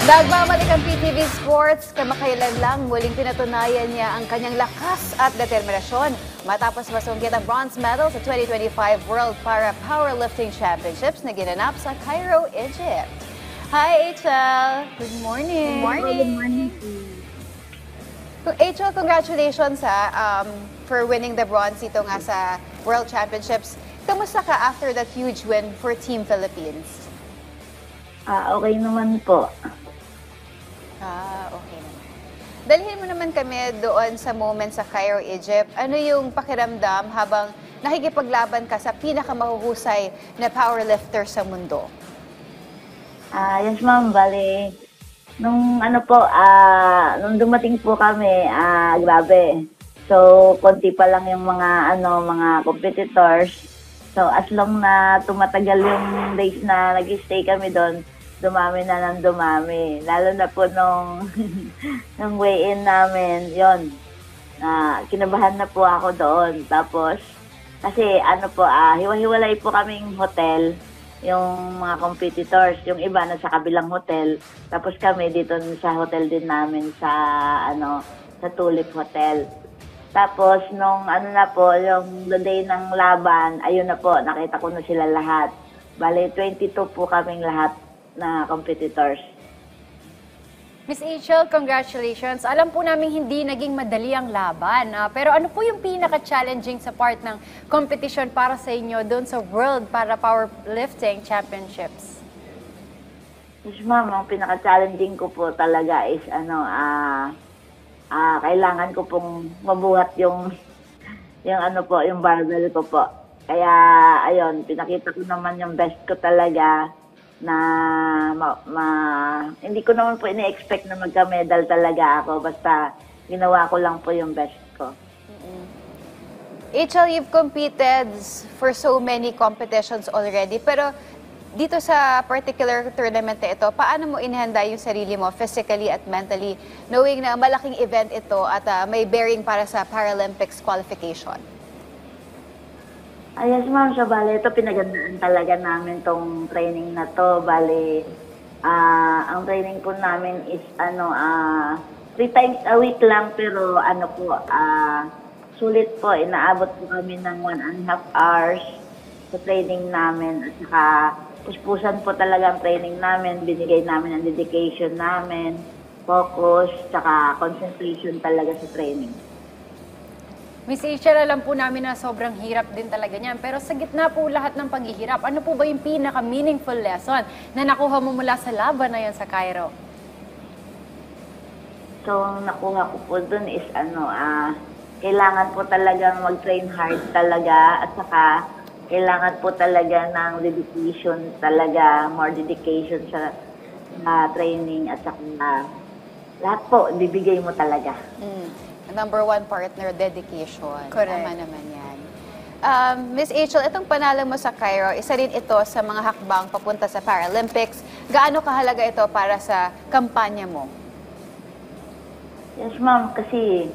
Nagmamalik ang PTV Sports, kamakailan lang muling pinatunayan niya ang kanyang lakas at determinasyon matapos masungkit ang bronze medal sa 2025 World Para Powerlifting Championships na ginanap sa Cairo, Egypt. Hi, HL! Good morning! Good morning. HL, congratulations for winning the bronze dito nga sa World Championships. Kamusta ka after that huge win for Team Philippines? Okay naman po. Okay naman. Dalhin mo naman kami doon sa moment sa Cairo, Egypt. Ano yung pakiramdam habang nakikipaglaban ka sa pinakamahuhusay na powerlifter sa mundo? Yes ma'am, bali, nung nung dumating po kami, grabe. So, konti pa lang yung mga competitors. So, as long na tumatagal yung days na nag-stay kami doon, dumami na ng dumami. Lalo na po nung weigh-in namin, yon. Kinabahan na po ako doon. Tapos, kasi hiwa-hiwalay po kaming hotel, yung mga competitors. Yung iba na sa kabilang hotel. Tapos kami dito sa hotel din namin sa Tulip Hotel. Tapos, nung yung the day ng laban, ayun na po, nakita ko na sila lahat. Bale, 22 po kaming lahat na competitors. Miss H.L., congratulations. Alam po namin hindi naging madali ang laban. Pero ano po yung pinaka-challenging sa part ng competition para sa inyo doon sa World Para Powerlifting Championships? Yes, ma'am, ang pinaka-challenging ko po talaga is kailangan ko pong mabuhat yung barbell ko po. Kaya, ayun, pinakita ko naman yung best ko talaga na hindi ko naman po ini-expect na magka-medal talaga ako. Basta ginawa ko lang po yung best ko. HL, you've competed for so many competitions already. Pero dito sa particular tournament na ito, paano mo inihanda yung sarili mo physically at mentally, knowing na malaking event ito at may bearing para sa Paralympics qualification? Yes, ma'am. So, bale, ito pinagandaan talaga namin tong training na to. Bale, ang training po namin is 3 times a week lang, pero sulit po. Inaabot po kami ng 1.5 hours sa training namin. At saka, puspusan po talaga ang training namin. Binigay namin ang dedication namin, focus, saka concentration talaga sa training. Miss H.L., alam po namin na sobrang hirap din talaga niyan. Pero sa gitna po lahat ng paghihirap, ano po ba yung pinaka-meaningful lesson na nakuha mo mula sa laban na yan sa Cairo? So, nakuha ko po dun is kailangan po talagang mag-train hard talaga at saka kailangan po talaga ng dedication talaga, more dedication sa training at saka lahat po, bibigay mo talaga. Number one partner, dedication. Correct. Tama naman yan. Miss H.L., itong panalo mo sa Cairo, isa rin ito sa mga hakbang papunta sa Paralympics. Gaano kahalaga ito para sa kampanya mo? Yes, ma'am. Kasi,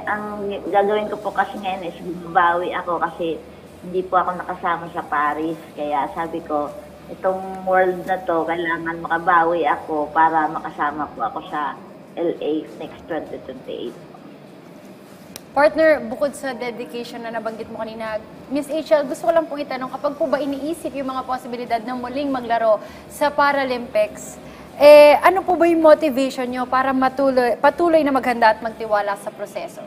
ang gagawin ko po kasi ngayon is bumabawi ako kasi hindi po ako nakasama sa Paris. Kaya sabi ko, itong world na to, kailangan makabawi ako para makasama po ako sa LA next 2028. Partner, bukod sa dedication na nabanggit mo kanina, Miss H.L., gusto ko lang pong itanong, kapag po ba iniisip yung mga posibilidad na muling maglaro sa Paralympics, ano po ba yung motivation nyo para patuloy na maghanda at magtiwala sa proseso?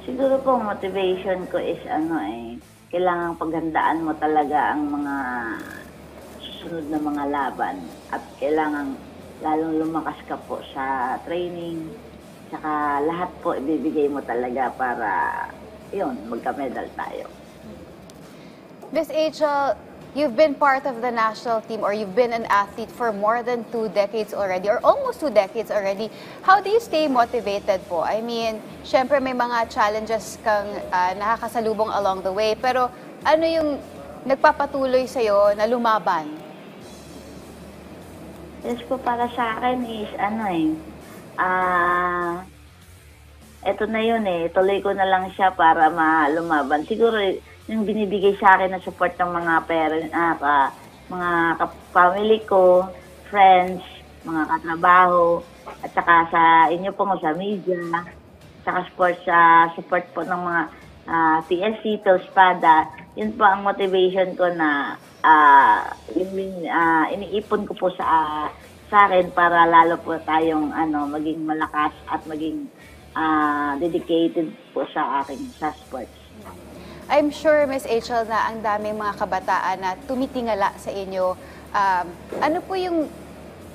Siguro po, motivation ko is kailangan paghandaan mo talaga ang mga susunod na mga laban at kailangan lalong lumakas ka po sa training, saka lahat po ibibigay mo talaga para magka-medal tayo. Miss H.L., you've been part of the national team or you've been an athlete for more than 2 decades already or almost 2 decades already. How do you stay motivated po? I mean, syempre may mga challenges kang nakakasalubong along the way, pero ano yung nagpapatuloy sa'yo na lumaban? Yes po, para sa akin is eto na yun tuloy ko na lang siya para lumaban. Siguro yung binibigay sa akin na support ng mga parents, mga family ko, friends, mga katrabaho, at saka sa inyo po sa media, at saka sports, support po ng mga PSC, Pilspada. Yun po ang motivation ko na iniipon ko po sa akin para lalo po tayong maging malakas at maging dedicated po sa akin sa sports. I'm sure, Miss Angel, na ang daming mga kabataan na tumitingala sa inyo. Ano po yung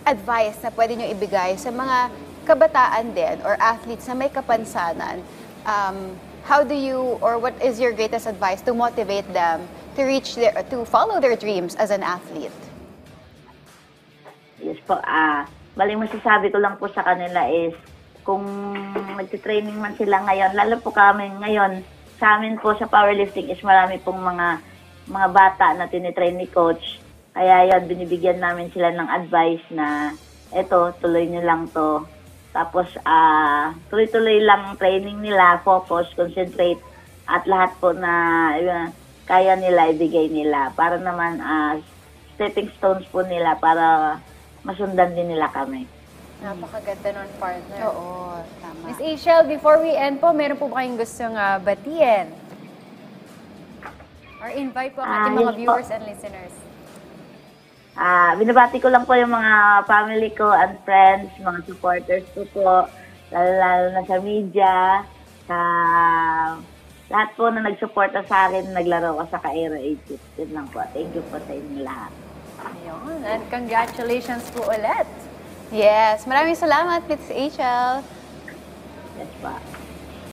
advice na pwede nyo ibigay sa mga kabataan din or athletes na may kapansanan? How do you, or what is your greatest advice to motivate them to follow their dreams as an athlete? Yes po. Bali masasabi ko lang po sa kanila is kung nagtitraining man sila ngayon, lalo po kami ngayon, sa amin po sa powerlifting is marami pong mga bata na tinitrain ni coach. Kaya yan, binibigyan namin sila ng advice na eto, tuloy nyo lang to. Tapos tuloy-tuloy lang training nila, focus, concentrate, at lahat po na kaya nila, ibigay nila. Para naman stepping stones po nila para masundan din nila kami. Napakaganda nun, partner. Oo, tama. Miss Angel, before we end po, meron po ba kayong gustong batiin? Or invite po ang ating mga yes po. viewers and listeners? Binabati ko lang po yung mga family ko and friends, mga supporters ko po, lalo na sa media, sa lahat po na nagsuporta sa akin, naglaro ko sa Ka-Aero Egypt. Yun lang po. Thank you po sa inyo lahat. Ayun, and congratulations po ulit. Yes, maraming salamat, Miss Angel. Yes po.